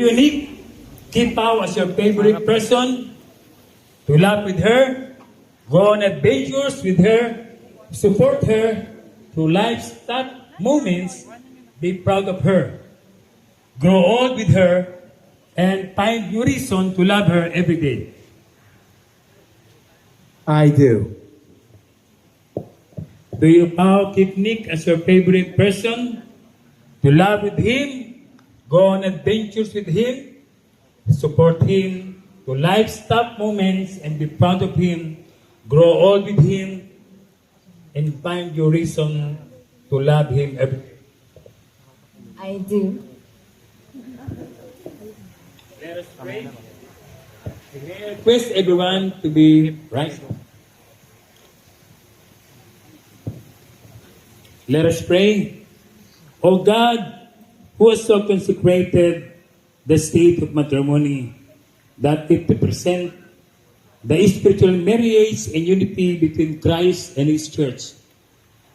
Unique, keep Pao as your favorite person, to laugh with her, go on adventures with her, support her through life's tough moments, be proud of her, grow old with her, and find new reason to love her every day. I do. Do you, Pao, keep Nick as your favorite person, to love with him, go on adventures with him, support him to life's tough moments, and be proud of him, grow old with him, and find your reason to love him every day? I do. Let us pray. I request everyone to be right. Let us pray. O God, who has so consecrated the state of matrimony, that it represents the spiritual marriage and unity between Christ and His church.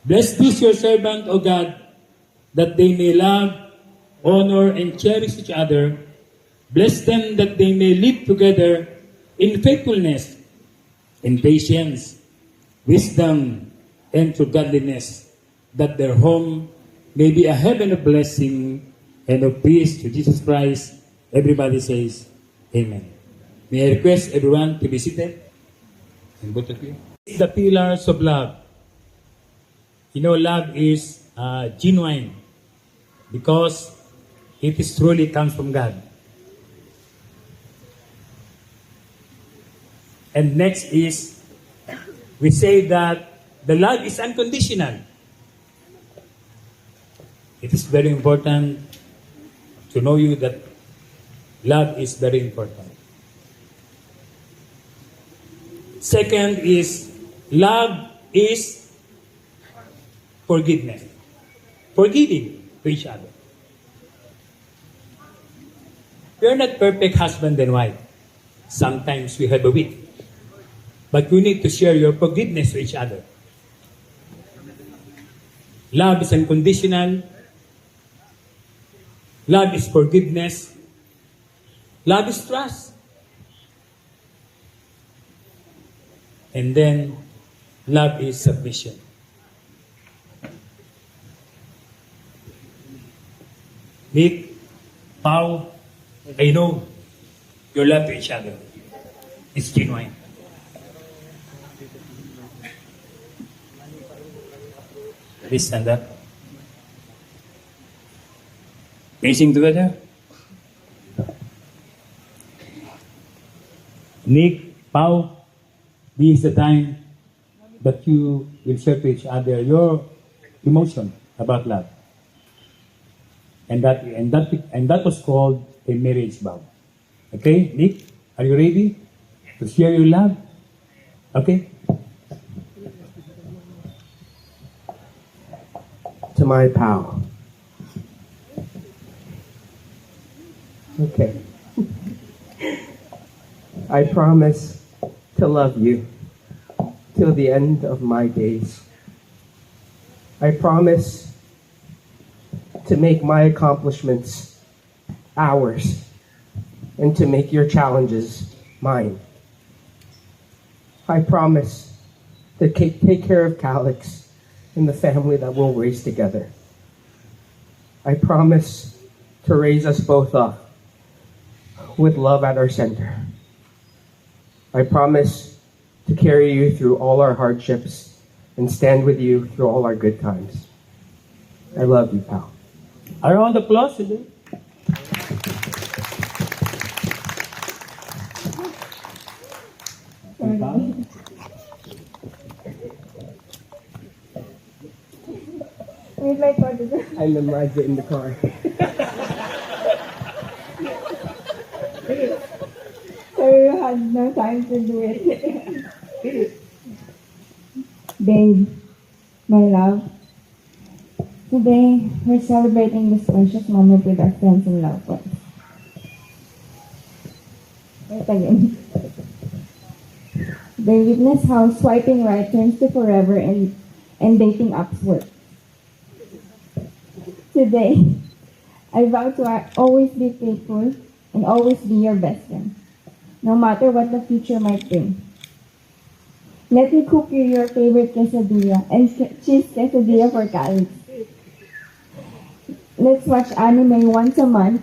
Bless this your servant, O God, that they may love, honor, and cherish each other. Bless them that they may live together in faithfulness, in patience, wisdom, and through godliness, that their home may be a heaven of blessing and of peace to Jesus Christ. Everybody says, Amen. May I request everyone to be seated? And both of you. The pillars of love. You know, love is genuine because it is truly comes from God. And next is, we say that the love is unconditional. It is very important to know you that love is very important. Second is, love is forgiveness. Forgiving to each other. We are not perfect husband and wife. Sometimes we have a week. But you need to share your forgiveness to each other. Love is unconditional. Love is forgiveness. Love is trust. And then, love is submission. Nick, Pao, I know your love to each other is genuine. Please stand up. Can you sing together? Nick, Pao, this is the time that you will share to each other your emotion about love. And that was called a marriage vow. Okay, Nick, are you ready to share your love? Okay. To my pal. Okay. I promise to love you till the end of my days. I promise to make my accomplishments ours and to make your challenges mine. I promise to take care of Calix and the family that we'll raise together. I promise to raise us both up with love at our center. I promise to carry you through all our hardships and stand with you through all our good times. I love you, pal. A round of applause today. Wait, like, what is it? I memorized it in the car. So you had no time to do it. Babe, my love, today we're celebrating this precious moment with our friends and loved ones. Wait again. They witness how swiping right turns to forever and dating apps work. Today, I vow to always be faithful, and always be your best friend, no matter what the future might bring. Let me cook you your favorite quesadilla and cheese quesadilla for Calix. Let's watch anime once a month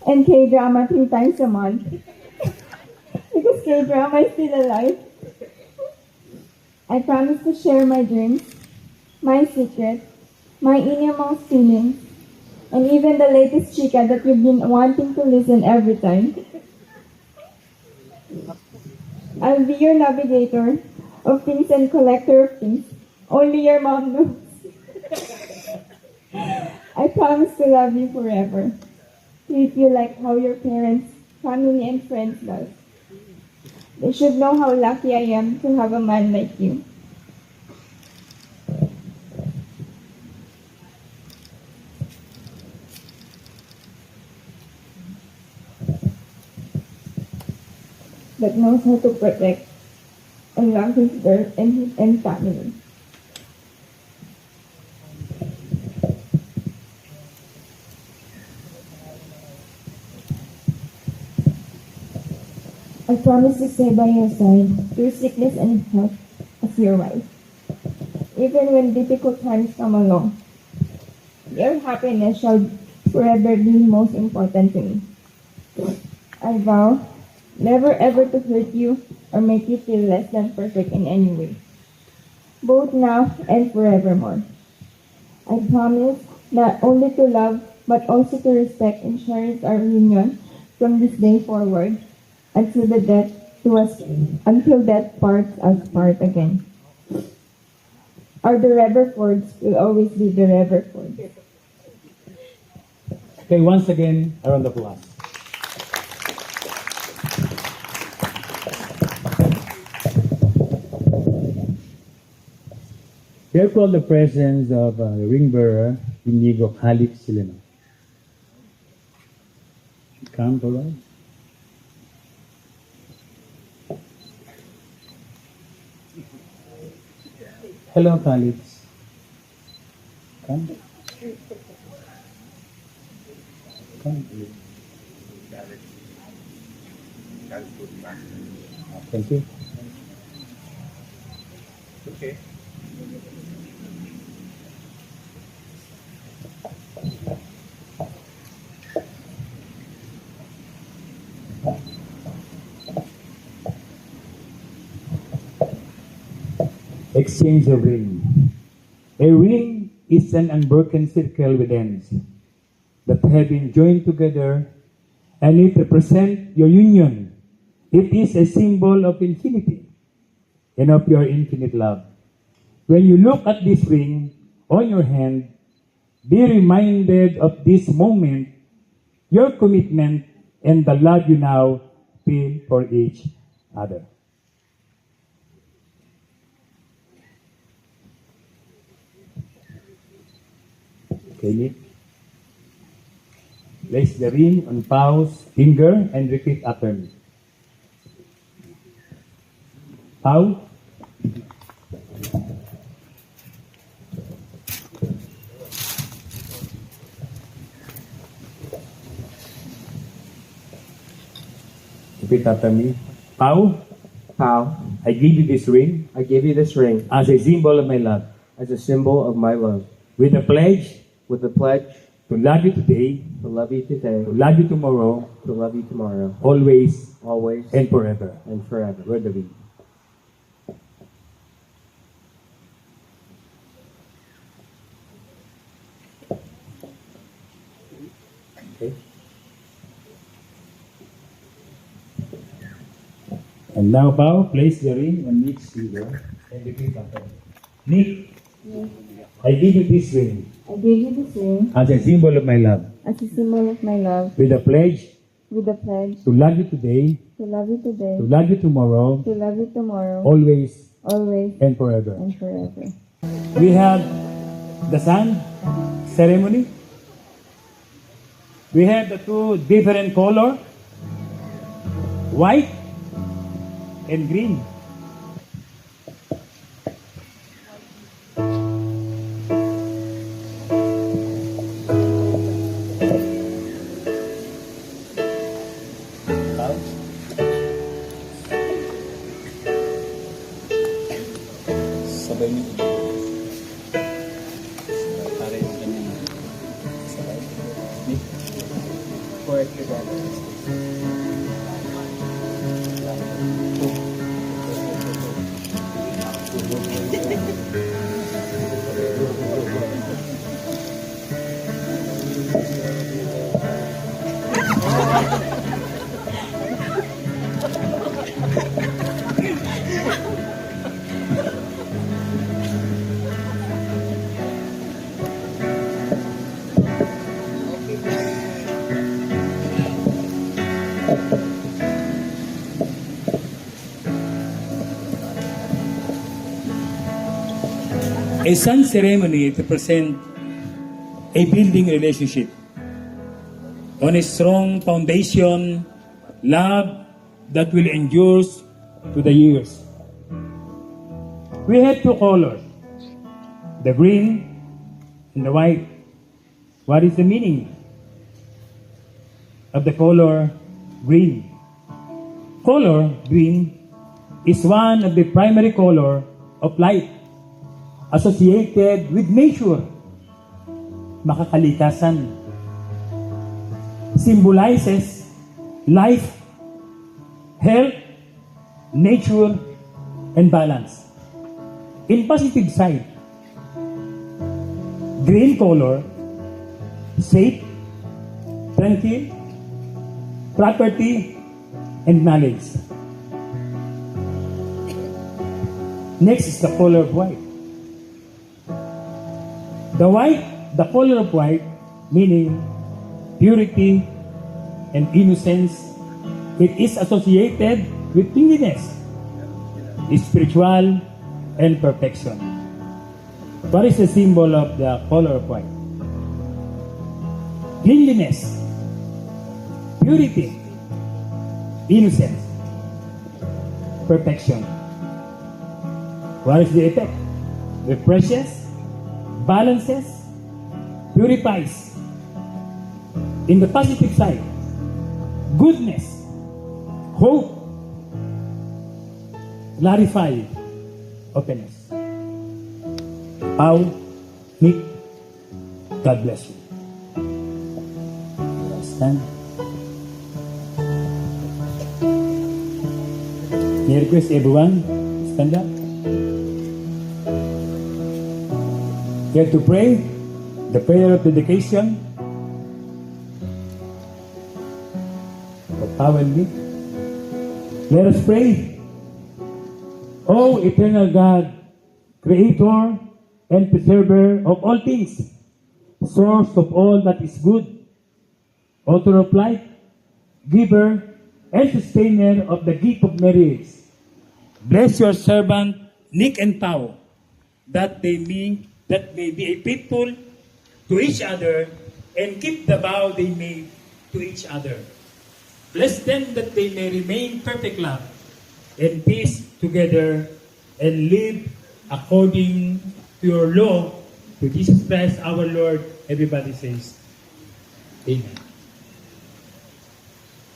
and K-drama 3 times a month because K-drama is still alive. I promise to share my dreams, my secrets, my innermost feelings, and even the latest chica that you've been wanting to listen every time. I'll be your navigator of things and collector of things. Only your mom knows. I promise to love you forever. Treat you like how your parents, family, and friends love. They should know how lucky I am to have a man like you. That knows how to protect and love his girl and family. I promise to stay by your side through sickness and health as your wife. Even when difficult times come along, your happiness shall forever be most important to me. I vow never ever to hurt you or make you feel less than perfect in any way, both now and forevermore. I promise not only to love but also to respect and cherish our union from this day forward until death parts us part again. Our the Rutherfords will always be the Rutherfords. Okay, once again, a round of applause. Here call the presence of the ring bearer, Inigo Calix Sileno. Come forward. Hello, Calix. Come. Come. Thank you. Okay. Exchange of ring. A ring is an unbroken circle with ends that have been joined together, and it represents your union. It is a symbol of infinity and of your infinite love. When you look at this ring on your hand, be reminded of this moment, your commitment, and the love you now feel for each other. Okay, Nick. Place the ring on Pau's finger and repeat after me. Pau. Repeat after me. Pau, Pao, I give you this ring I give you this ring as a symbol of my love, as a symbol of my love, with a pledge with the pledge to love you today, to love you today, to love you tomorrow, to love you tomorrow, always always and forever. and forever. Wear the ring. Okay. And now, Pao, place the ring on Nick's finger and repeat after me. Nick, I give you this ring I give you this ring as a symbol of my love, as a symbol of my love, with a pledge with a pledge to love you today, to love you today, to love you tomorrow, to love you tomorrow, always always and forever. and forever. We have the sun ceremony. We have the two different color, white and green. sabay niyo. Para yung ganyan. Sabay. For your A sun ceremony to present a building relationship on a strong foundation, love that will endure to the years. We have two colors, the green and the white. What is the meaning of the color green? Color green is one of the primary color of light associated with nature, makakalikasan. Symbolizes life, health, nature, and balance. In positive side, green color, safe, tranquil, property, and knowledge. Next is the color of white. The color of white, meaning purity and innocence. It is associated with cleanliness, spiritual, and perfection. What is the symbol of the color of white? Cleanliness, purity, innocence, perfection. What is the effect? Refreshes, balances, purifies. In the positive side, goodness, hope, clarify, openness. How? Nick, God bless you. Stand. May I request everyone, stand up. You have to pray the prayer of dedication of Pao and Nick. Let us pray. O eternal God, Creator and Preserver of all things, Source of all that is good, Author of life, Giver and Sustainer of the gift of marriage, bless your servant Nick and Pao, that they may be a faithful to each other and keep the vow they made to each other. Bless them that they may remain perfect love and peace together and live according to your law, to Jesus Christ our Lord. Everybody says, Amen.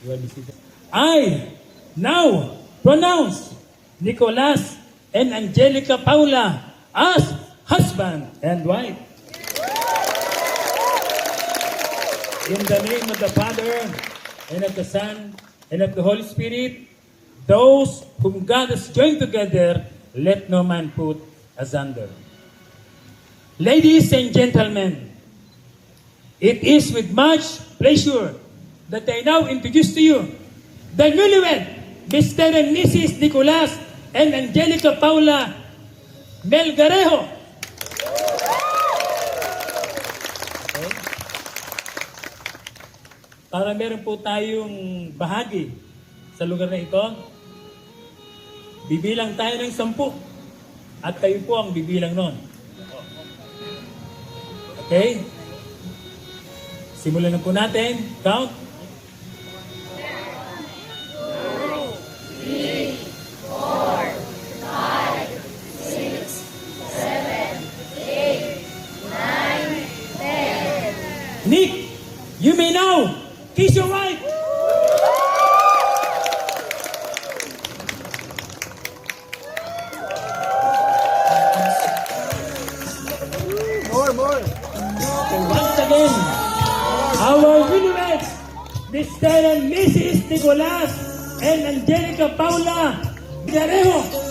You are seated. I now pronounce Nicolas and Angelica Paula as husband and wife. In the name of the Father, and of the Son, and of the Holy Spirit, those whom God has joined together, let no man put asunder. Ladies and gentlemen, it is with much pleasure that I now introduce to you the newlywed, Mr. and Mrs. Nicolas and Angelica Paula Melgarejo. Okay. Para meron po tayong bahagi sa lugar na ito, bibilang tayo ng 10 at kayo po ang bibilang nun. Okay? Simulan na po natin. Count. 2, 3, 4, 5, 6, 7, 8, 9, 10. Nick, you may now kiss your wife. Mr. and Mrs. Nicolas and Angelica Paula Villarejo.